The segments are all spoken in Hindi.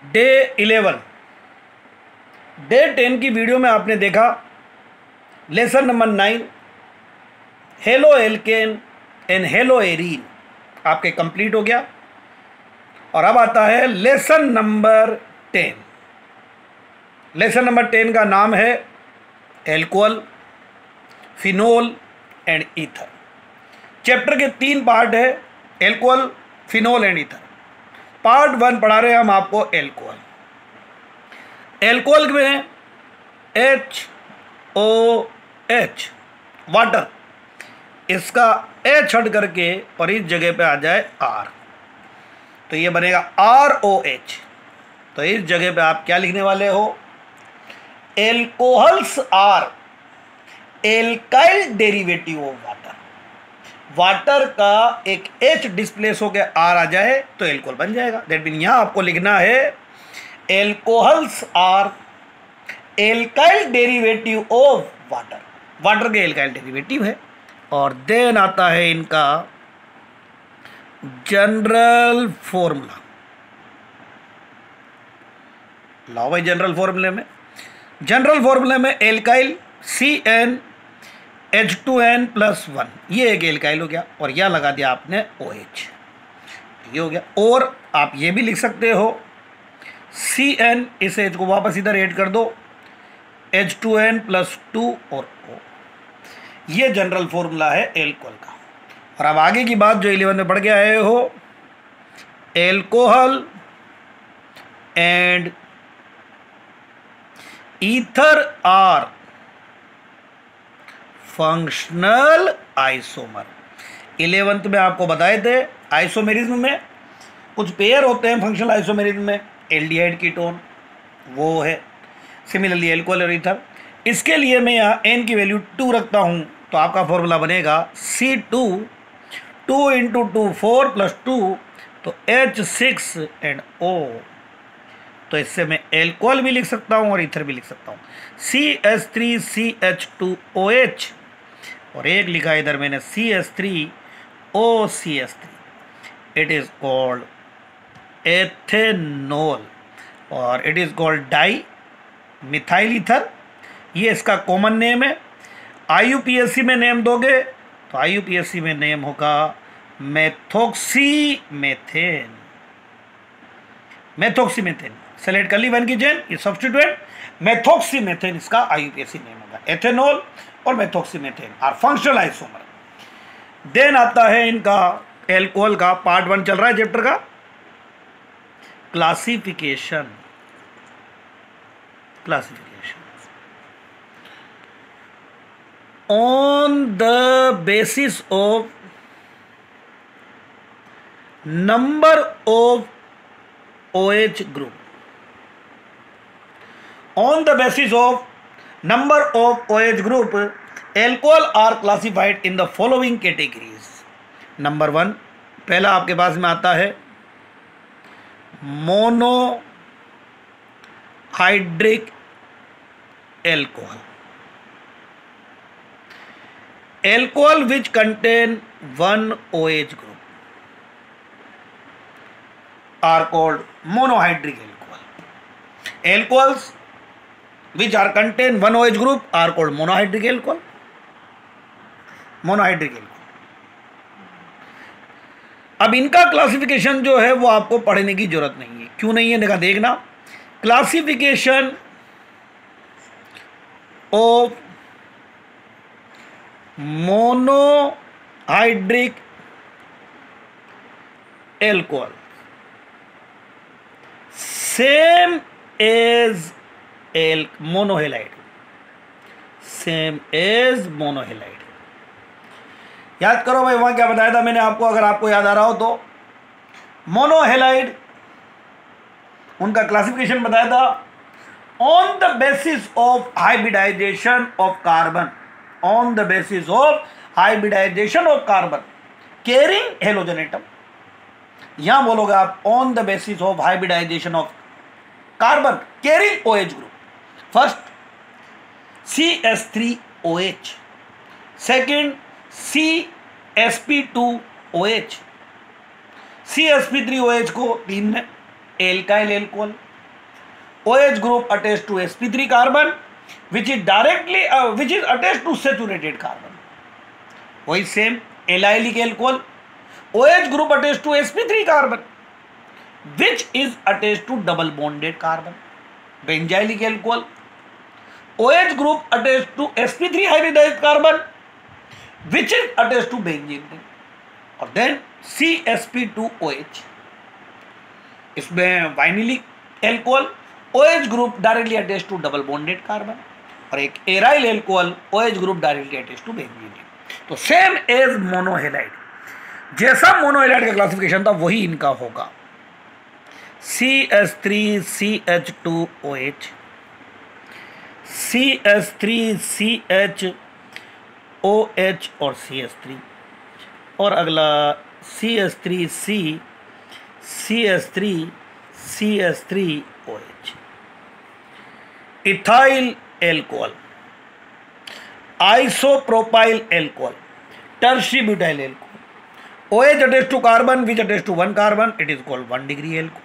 डे 11 डे 10 की वीडियो में आपने देखा lesson number 9 halo alkane and hello arene आपके कंप्लीट हो गया। और अब आता है लेसन नंबर 10। लेसन नंबर 10 का नाम है alcohol, phenol and ether. Chapter के 3 पार्ट है, alcohol, phenol and ether. Part 1 पढ़ा रहे हैं हम आपको एल्कोहल। एल्कोहल में HOH वाटर, इसका H हट करके और इस जगह पे आ जाए R, तो ये बनेगा ROH। तो इस जगह पे आप क्या लिखने वाले हो? Alcohols are alkyl derivative of water. Water का एक H डिस्प्लेस होकर R आ जाए तो एल्कोहल बन जाएगा। दैट मीन यहां आपको लिखना है alcohols are alkyl derivative of water. Water के एल्काइल डेरिवेटिव है। और देन आता है इनका जनरल फॉर्मूला। लाओ भाई, जनरल फॉर्मूले में एल्काइल CnH2n+1, ये एक एल्काइल हो गया और यह लगा दिया आपने OH, ये हो गया। और आप ये भी लिख सकते हो Cn, इस H को वापस इधर ऐड कर दो, H2n+2 और O। ये जनरल फॉर्मूला है एल्कोहल का। और अब आगे की बात जो 11 में पढ़ के आए हो, alcohol and ether are functional isomer. 11th में आपको बताए थे आइसोमेरिज्म में कुछ पेयर होते हैं फंक्शनल आइसोमेरिज्म में, एल्डिहाइड कीटोन वो है। सिमिलरली एल्कोहल और ईथर, इसके लिए मैं यहाँ n की वैल्यू 2 रखता हूँ, तो आपका फॉर्मूला बनेगा C2 2 × 2 4 + 2, तो H6 एंड O। तो इससे मैं एल्कोहल भी लिख सकता हूँ और ईथर भी लिख सकता हूँ, CH3CH2OH, और एक लिखा इधर मैंने CH3OCH3। It is called ethanol और it is called dimethyl ether. ये इसका कॉमन नेम है। IUPAC में नेम दोगे तो IUPAC में नेम होगा मेथोक्सीमेथेन। सेलेक्ट कर ली 1 की जगह, ये सब्स्टिट्यूएंट मेथोक्सीमेथेन इसका IUPAC नेम होगा। एथेनॉल और मेथोक्सीमेथेन आर फंक्शनल आइसोमर। देन आता है इनका एल्कोहल का पार्ट 1 चल रहा है चैप्टर का, classification. On the basis of number of OH group. On the basis of number of OH group, alcohol are classified in the following categories. Number 1, पहला आपके पास में आता है monohydric alcohol. Alcohol which contain one OH group are called monohydric alcohol. Alcohols which are contain one OH group are called monohydric alcohol. अब इनका क्लासिफिकेशन जो है वो आपको पढ़ने की जरूरत नहीं है। क्यों नहीं है देखना, classification of monohydric alcohol same as monohalide. याद करो भाई, वहां क्या बताया था मैंने आपको, अगर आपको याद आ रहा हो तो। मोनोहेलाइड उनका क्लासिफिकेशन बताया था on the basis of hybridisation of carbon, on the basis of hybridization of carbon carrying halogen atom। यहां बोलोगे आप on the basis of hybridization of carbon carrying OH group। first CH3OH, second CsP2OH। CsP3OH को 3 में alkyl alcohol, OH group attached to sp3 carbon which is attached to saturated carbon. वही same allylic alcohol, OH group attached to sp3 carbon which is attached to double bonded carbon. Benzylic alcohol, OH group attached to sp3 hybridized carbon which is attached to benzene ring. और देन CsP2OH, इसमें vinylic alcohol, OH group directly attach to double bonded carbon, और एक aryl alcohol, OH group directly attach to benzene. तो सेम एज मोनोहेलाइड, जैसा मोनोहेलाइड का क्लासिफिकेशन था वही इनका होगा। CH3CH2OH, CH3CHOH और CH3, और अगला CH3C CH3CH3OH। Ethyl alcohol, isopropyl alcohol, tertiary butyl alcohol, OH attached to carbon which attached to one carbon, it is called 1 degree alcohol.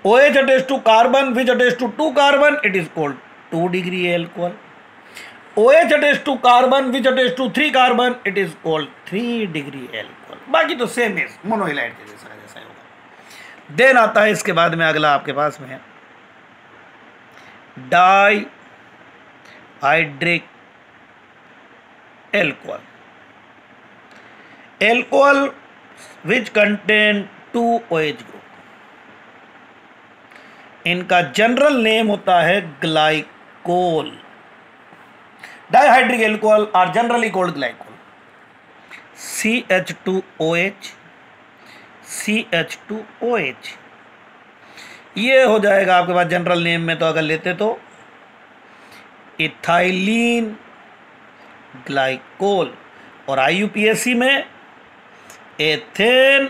OH attached to carbon which attached to 2 carbon, it is called 2 degree alcohol. OH attached to carbon which attached to 3 carbon, it is called 3 degree alcohol. बाकी तो सेम है, मोनोहेलाइड के जैसा ही होगा। देन आता है इसके बाद में अगला आपके पास में है dihydric alcohol, alcohol which contain 2 OH group. इनका जनरल नेम होता है glycol. Dihydric alcohol are generally called glycol. CH2OH, CH2OH, ये हो जाएगा आपके पास जनरल नेम में। तो अगर लेते तो इथाइलिन ग्लाइकोल, और IUPAC में ethane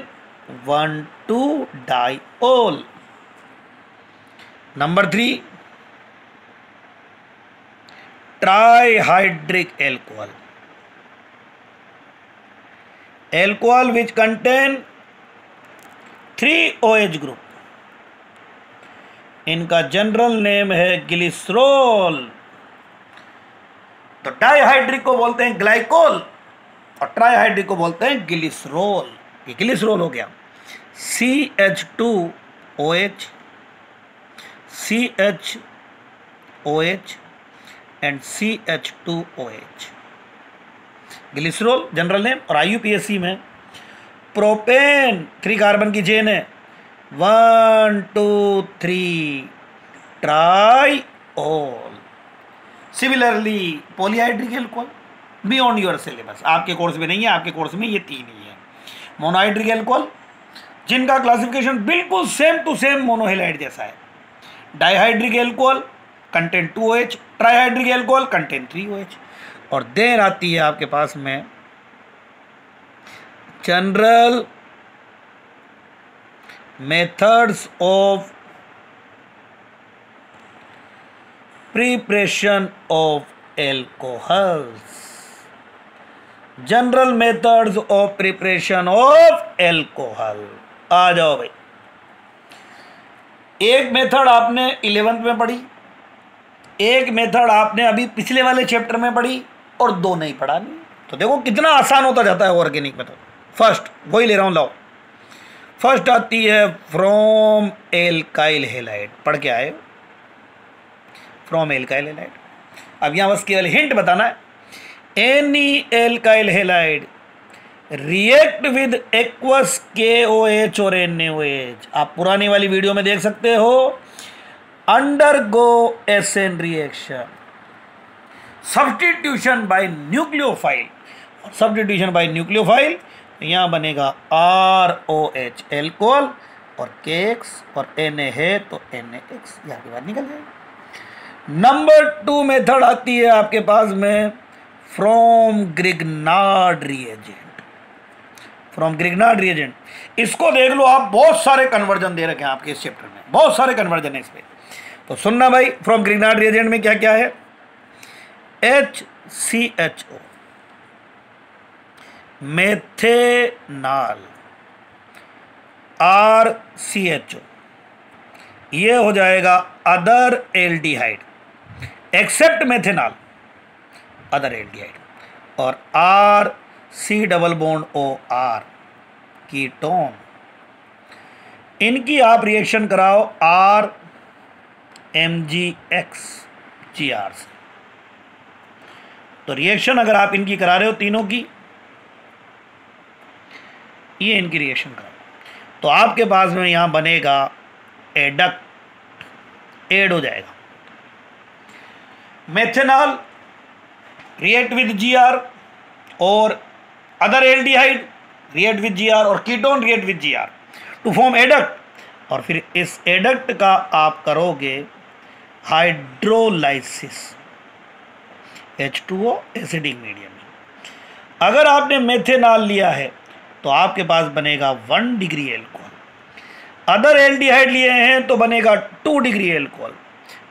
1,2 diol. Number 3 trihydric alcohol, alcohol which contain 3 OH group. इनका जनरल नेम है ग्लिसरॉल। तो डाइहाइड्रिक को बोलते हैं ग्लाइकोल और ट्राइहाइड्रिक को बोलते हैं ग्लिसरॉल। ये ग्लिसरॉल हो गया। CH2OH, CHOH and CH2OH, glycerol general name. और IUPAC में प्रोपेन 3 कार्बन की चेन है, 1 2 3 triol. Similarly polyhydric alcohol beyond your syllabus, आपके कोर्स में नहीं है, आपके कोर्स में ये 3 ही है। मोनोहाइड्रिक एल्कोहल जिनका क्लासिफिकेशन बिल्कुल सेम टू सेम मोनोहेलाइड जैसा है। Dihydric alcohol contain 2 OH, trihydric alcohol contain 3 OH। और देन आती है आपके पास में general methods of preparation of alcohols. General methods of preparation of alcohol. आ जाओ भाई, एक मेथड आपने 11th में पढ़ी, एक मेथड आपने अभी पिछले वाले चैप्टर में पढ़ी, और 2 नहीं पढ़ा। नहीं तो देखो कितना आसान होता जाता है ऑर्गेनिक मेथड। फर्स्ट वही ले रहा हूं, लाओ। फर्स्ट आती है फ्रॉम एल्काइल हैलाइड, पढ़ के आए फ्रॉम एल्काइल हैलाइड। अब यहां बस केवल हिंट बताना है। Any alkyl halide react with aqueous KOH और NaOH। आप पुरानी वाली वीडियो में देख सकते हो। Undergo SN reaction, substitution by nucleophile, substitution by nucleophile यहां बनेगा ROH एल्कोहल, और KX और Na है तो NaX यहां के बाद निकल जाएगा। नंबर 2 मेथड आती है आपके पास में from Grignard reagent. From Grignard reagent, इसको देख लो आप, बहुत सारे कन्वर्जन दे रखे हैं आपके इस चैप्टर में, बहुत सारे कन्वर्जन है इस पे। तो सुनना भाई, फ्रॉम ग्रिग्नार्ड रिएजेंट में क्या क्या है। HCHO मेथेनॉल, RCHO ये हो जाएगा other aldehyde except methanol, other aldehyde. और R C double bond O R ketone, इनकी आप रिएक्शन कराओ R M G X G R से। तो रिएक्शन अगर आप इनकी करा रहे हो तीनों की, ये इनकी रिएक्शन कराओ तो आपके पास में यहां बनेगा एडक्ट, एड हो जाएगा। Methanol react with G R और other aldehyde react with G R और ketone react with G R to form adduct. और फिर इस एडक्ट का आप करोगे हाइड्रोलाइसिस, H2O एसिडिक मीडियम में। अगर आपने मेथेनॉल लिया है तो आपके पास बनेगा 1 डिग्री एल्कोहल, अदर एल्डिहाइड लिए हैं तो बनेगा 2 डिग्री एल्कोहल,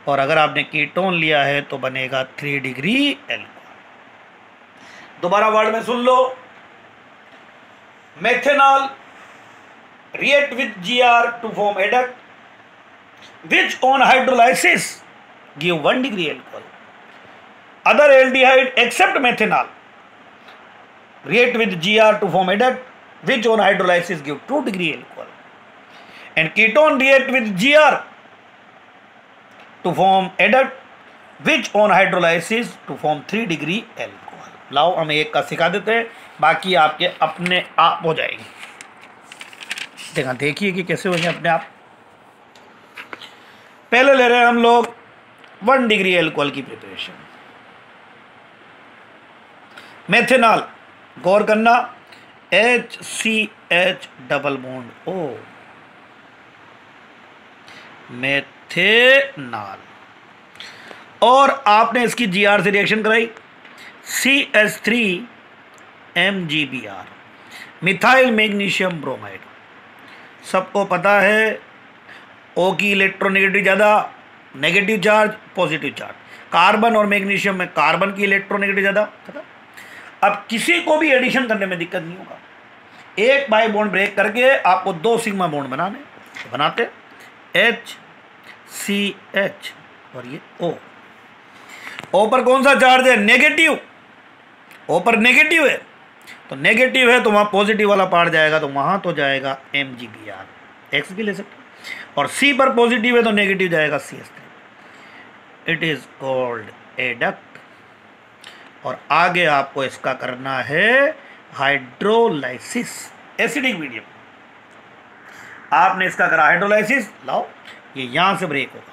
और अगर आपने कीटोन लिया है तो बनेगा 3 डिग्री एल्कोहल। दोबारा वर्ड में सुन लो, methanol react with Gr to form adduct which on hydrolysis give 1 degree alcohol. Other aldehyde except methanol react with Gr to form adduct which on hydrolysis give 2 degree alcohol. And ketone react with Gr to form adduct which on hydrolysis to form 3 degree alcohol. लाओ हम एक का सिखा देते हैं, बाकी आपके अपने आप हो जाएगी। देखिए कि कैसे होंगे अपने आप। पहले ले रहे हैं हम लोग 1 डिग्री एल्कोहल की प्रिपरेशन। मेथेनॉल, गौर करना, HCH double bond O, methanol. और आपने इसकी Gr से रिएक्शन कराई, CH3 MgBr, methyl magnesium bromide. सबको पता है O की इलेक्ट्रोनेगेटिव ज़्यादा, negative charge positive charge, carbon और मैग्नीशियम में कार्बन की इलेक्ट्रोनेगेटिव ज़्यादा। अब किसी को भी एडिशन करने में दिक्कत नहीं होगा, एक बाई बॉन्ड ब्रेक करके आपको 2 सिग्मा बॉन्ड बनाने, तो बनाते HCH और ये O। O पर कौन सा चार्ज है? नेगेटिव। O पर नेगेटिव है, तो नेगेटिव है तो वहाँ पॉजिटिव वाला पार्ट जाएगा, तो वहाँ तो जाएगा MgBr, X भी ले सकते हैं। और C पर पॉजिटिव है तो नेगेटिव जाएगा CH3। It is called adduct. और आगे आपको इसका करना है हाइड्रोलाइसिस, एसिडिक मीडियम। आपने इसका करा हाइड्रोलाइसिस, लाओ ये यहां से ब्रेक होगा।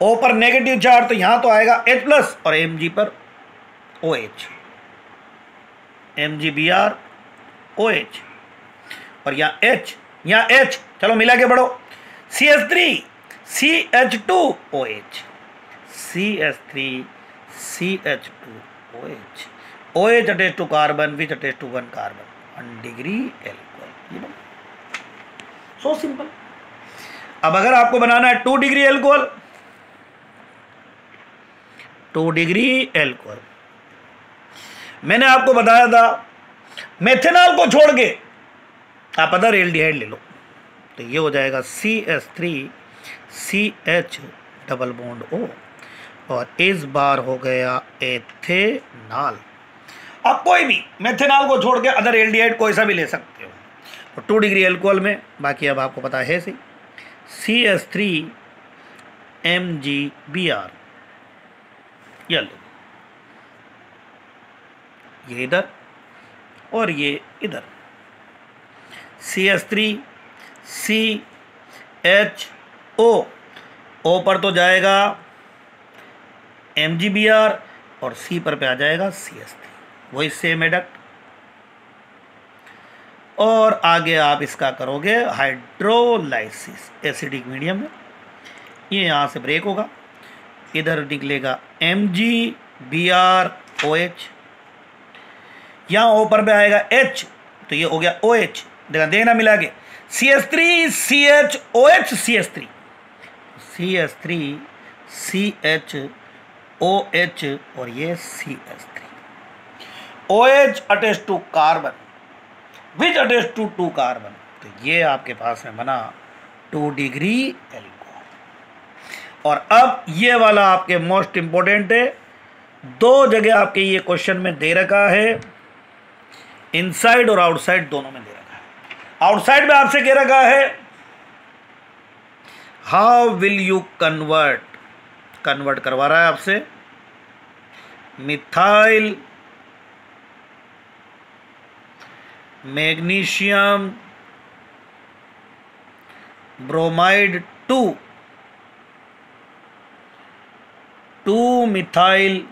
O पर नेगेटिव चार्ज तो यहां तो आएगा H+ और Mg पर OH, MgBr OH, और यहाँ H, यहाँ H, चलो मिला के बढ़ो, CH3 CH2 OH, CH3 CH2 OH, OH attach to carbon which attach to 1 carbon, 1 degree alcohol. So simple. अब अगर आपको बनाना है 2 डिग्री एल्कोहल, 2 डिग्री एल्कोहल, मैंने आपको बताया था मेथेनॉल को छोड़ के आप अदर एल्डिहाइड ले लो, तो ये हो जाएगा CH3 CH double bond O, और इस बार हो गया एथेनॉल। अब कोई भी मेथेनॉल को छोड़ के अदर एल्डिहाइड कोई सा भी ले सकते हो, तो 2 डिग्री एल्कोहल में, बाकी अब आपको पता है सही, CH3 MgBr, ये लो, ये इधर और ये इधर, CH3 CHO, O पर तो जाएगा MgBr और C पर पे आ जाएगा CH3, वही सेम एडक्ट। और आगे आप इसका करोगे हाइड्रोलाइसिस, एसिडिक मीडियम में, ये यहाँ से ब्रेक होगा, इधर निकलेगा MgBr OH, यहाँ O पर पे आएगा H, तो ये हो गया OH। देखना मिला के CH3 CHOH CH3 CH3 CHOH और ये CH3, OH attach to carbon which attach to 2 carbon, तो ये आपके पास में बना 2 डिग्री एल्कोहल। और अब ये वाला आपके मोस्ट इंपॉर्टेंट है, 2 जगह आपके ये क्वेश्चन में दे रखा है, इनसाइड और आउटसाइड दोनों में दे रखा है। आउटसाइड में आपसे कह रखा है हाउ विल यू कन्वर्ट करवा रहा है आपसे methyl magnesium bromide to methyl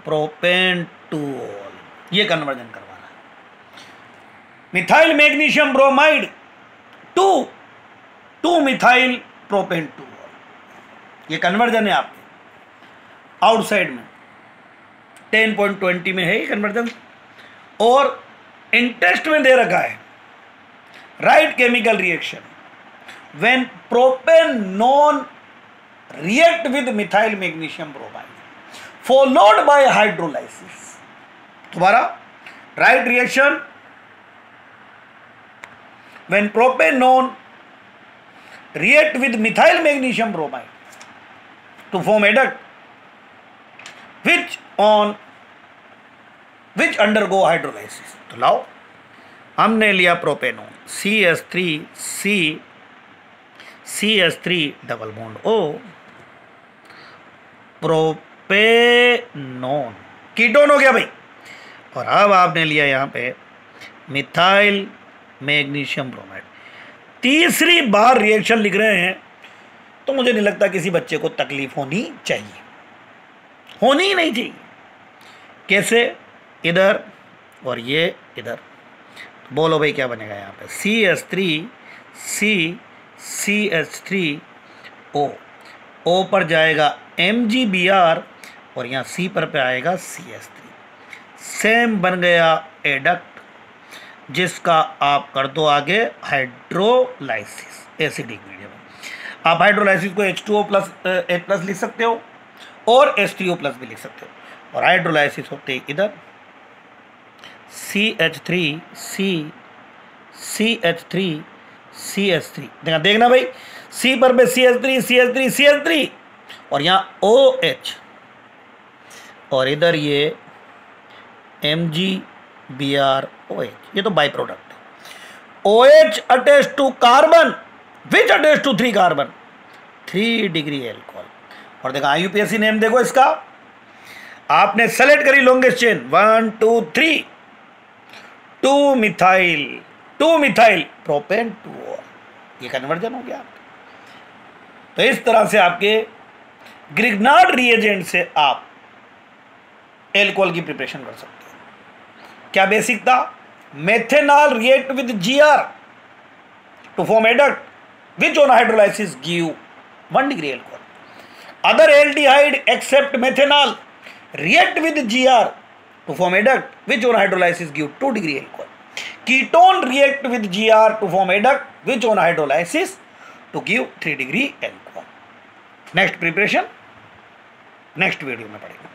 प्रोपेंटूल, ये कन्वर्जन करवाना है। Methyl magnesium bromide to methyl प्रोपेंटूल, ये कन्वर्जन है आपके आउटसाइड में 10.20 में है ये कन्वर्जन। और इंटेस्ट में दे रखा है right chemical reaction when propanone react with methyl magnesium bromide followed by hydrolysis। दोबारा, right reaction when propanone react with methyl magnesium bromide to form adduct which undergo hydrolysis। तो लाओ, हमने लिया propanone CH3 double bond O, propanone ketone हो गया भाई। और अब आपने लिया यहां पे मिथाइल मैग्नीशियम ब्रोमाइड। तीसरी बार रिएक्शन लिख रहे हैं तो मुझे नहीं लगता किसी बच्चे को तकलीफ होनी चाहिए, होनी ही नहीं चाहिए। कैसे, इधर और ये इधर, तो बोलो भाई क्या बनेगा यहाँ पे CH3O, O पर जाएगा MgBr और यहाँ C पे आएगा CH3। सेम बन गया एडक्ट, जिसका आप कर दो आगे हाइड्रोलाइसिस एसिडिक मीडियम। आप हाइड्रोलाइसिस को H2O+ लिख सकते हो और H3O+ भी लिख सकते हो। और हाइड्रोलाइसिस होते इधर CH3 देखना भाई, C पर पे CH3 और यहाँ OH और इधर ये MgBrOH, ये तो बाई प्रोडक्ट है। OH attach to carbon which attach to 3 carbon, 3 degree alcohol. और देखा IUPAC नेम देखो इसका, आपने सेलेक्ट करी लॉन्गेस्ट चेन 1 2 3 2 मिथाइल प्रोपेंटूल, ये कन्वर्जन हो गया। तो इस तरह से आपके ग्रिग्नार्ड रिएजेंट से आप एल्कोहल की प्रिपरेशन कर सकते हैं। क्या बेसिक था, methanol react with Gr to form adduct which on hydrolysis give 1 degree alcohol. Other aldehyde except methanol react with Gr to form adduct which on hydrolysis give 2 degree alcohol. Ketone react with Gr to form adduct which on hydrolysis to give 3 degree alcohol. Next preparation next video में पढ़ेंगे।